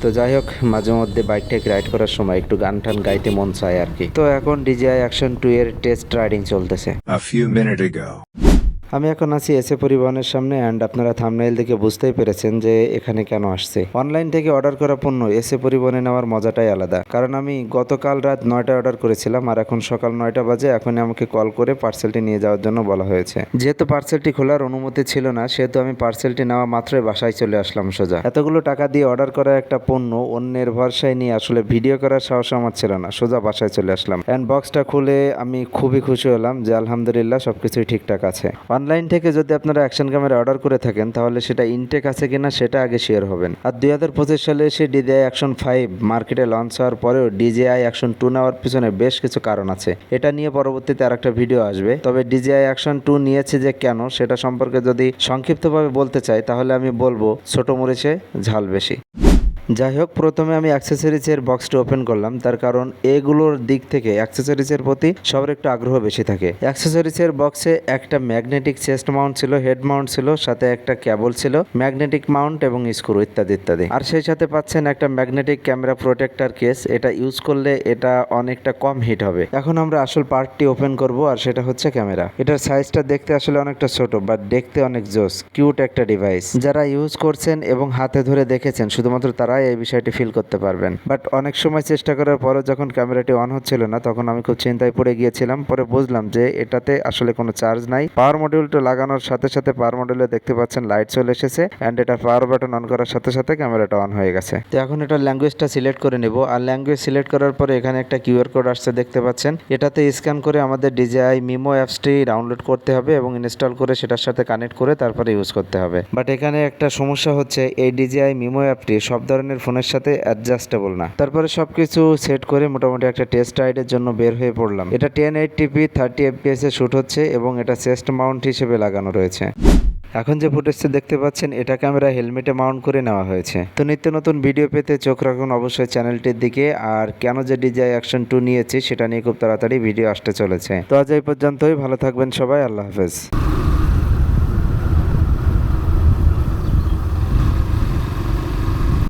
তো যাই হোক, মাঝে মধ্যে বাইকটাকে রাইড করার সময় একটু গান টান গাইতে মন চায় আর কি। তো এখন DJI Action 2 এর টেস্ট রাইডিং চলতেছে। A few minutes ago. আমি এখন আছি এসএ পরিবহনের সামনে অ্যান্ড আপনারা থাম্বনেইল দেখে বুঝতেই পেরেছেন যে এখানে কেন আসছে। অনলাইন থেকে অর্ডার করা পণ্য এসএ পরিবহনে নেওয়ার মজাটাই আলাদা, কারণ আমি গতকাল রাত 9টায় অর্ডার করেছিলাম আর এখন সকাল 9টা বাজে। এখন আমাকে কল করে পার্সেলটি নিয়ে যাওয়ার জন্য বলা হয়েছে। যেহেতু পার্সেলটি খোলার অনুমতি ছিল না, সেহেতু আমি পার্সেলটি নেওয়া মাত্রই বাসায় চলে আসলাম সোজা। এতগুলো টাকা দিয়ে অর্ডার করা একটা পণ্য অন্যের ভরসায় নিয়ে আসলে ভিডিও করার সাহস আমার ছিল না, সোজা বাসায় চলে আসলাম। অ্যান্ড বক্সটা খুলে আমি খুবই খুশি হলাম যে আলহামদুলিল্লাহ সবকিছুই ঠিকঠাক আছে। অনলাইন থেকে যদি আপনারা অ্যাকশন ক্যামেরা অর্ডার করে থাকেন তাহলে সেটা ইনটেক আছে কিনা সেটা আগে শেয়ার হবেন। আর 2025 সালে এসে DJI Action 5 মার্কেটে লঞ্চ হওয়ার পরেও DJI Action 2 নেওয়ার পিছনে বেশ কিছু কারণ আছে। এটা নিয়ে পরবর্তীতে আরেকটা ভিডিও আসবে। তবে DJI Action 2 নিয়েছে যে কেন সেটা সম্পর্কে যদি সংক্ষিপ্তভাবে বলতে চাই তাহলে আমি বলবো ছোট মরিচে ঝাল বেশি। যাই হোক, প্রথমে আমি অ্যাক্সেসরিজের বক্সটি ওপেন করলাম, তার কারণ এগুলোর দিক থেকে অ্যাক্সেসরিজের প্রতি সবার একটু আগ্রহ বেশি থাকে। অ্যাক্সেসরিজের বক্সে একটা ম্যাগনেটিক চেস্ট মাউন্ট ছিল, হেড মাউন্ট ছিল, সাথে একটা কেবল ছিল, ম্যাগনেটিক মাউন্ট এবং স্ক্রু ইত্যাদি ইত্যাদি। আর সেই সাথে পাচ্ছেন একটা ম্যাগনেটিক ক্যামেরা প্রোটেক্টর কেস। এটা ইউজ করলে এটা অনেকটা কম হিট হবে। এখন আমরা আসল পার্টটি ওপেন করব, আর সেটা হচ্ছে ক্যামেরা। এটার সাইজটা দেখতে আসলে অনেকটা ছোট, বাট দেখতে অনেক জোস কিউট একটা ডিভাইস। যারা ইউজ করছেন এবং হাতে ধরে দেখেছেন শুধুমাত্র তারা এই বিষয়টি ফিল করতে পারবেন। বাট অনেক সময় চেষ্টা করার পরও যখন ক্যামেরাটি অন হচ্ছিল না তখন আমি খুব চিন্তায় পড়ে গিয়েছিলাম। পরে বুঝলাম যে এটাতে আসলে কোনো চার্জ নাই। পাওয়ার মডিউলটা লাগানোর সাথে সাথে পাওয়ার মডিউলে দেখতে পাচ্ছেন লাইট চলে এসেছে অ্যান্ড এটা পাওয়ার বাটন অন করার সাথে সাথে ক্যামেরাটা অন হয়ে গেছে। তো এখন এটা ল্যাঙ্গুয়েজটা সিলেক্ট করে নেব। আর ল্যাঙ্গুয়েজ সিলেক্ট করার পরে এখানে একটা কিউআর কোড আসছে দেখতে পাচ্ছেন। এটাতে স্ক্যান করে আমাদের DJI মিমো অ্যাপসটি ডাউনলোড করতে হবে এবং ইনস্টল করে সেটার সাথে কানেক্ট করে তারপরে ইউজ করতে হবে। বাট এখানে একটা সমস্যা হচ্ছে, এই DJI মিমো অ্যাপটি সব ধরনের ফোনের সাথে অ্যাডজাস্টেবল না। তারপরে সবকিছু সেট করে মোটামুটি একটা টেস্ট রাইডের জন্য বের হয়ে পড়লাম। এটা 1080p 30 fps এ শুট হচ্ছে এবং এটা চেস্ট মাউন্ট হিসেবে লাগানো রয়েছে। এখন যে ফুটেজটা দেখতে পাচ্ছেন এটা ক্যামেরা হেলমেটে মাউন্ট করে নেওয়া হয়েছে। তো নিত্য নতুন ভিডিও পেতে চোখ রাখুন অবশ্যই চ্যানেলটির দিকে। আর কেন যে DJI Action 2 নিয়েছি সেটা নিয়ে খুব তাড়াতাড়ি ভিডিও আসতে চলেছে। তো আজ এই পর্যন্তই, ভালো থাকবেন সবাই, আল্লাহ হাফেজ।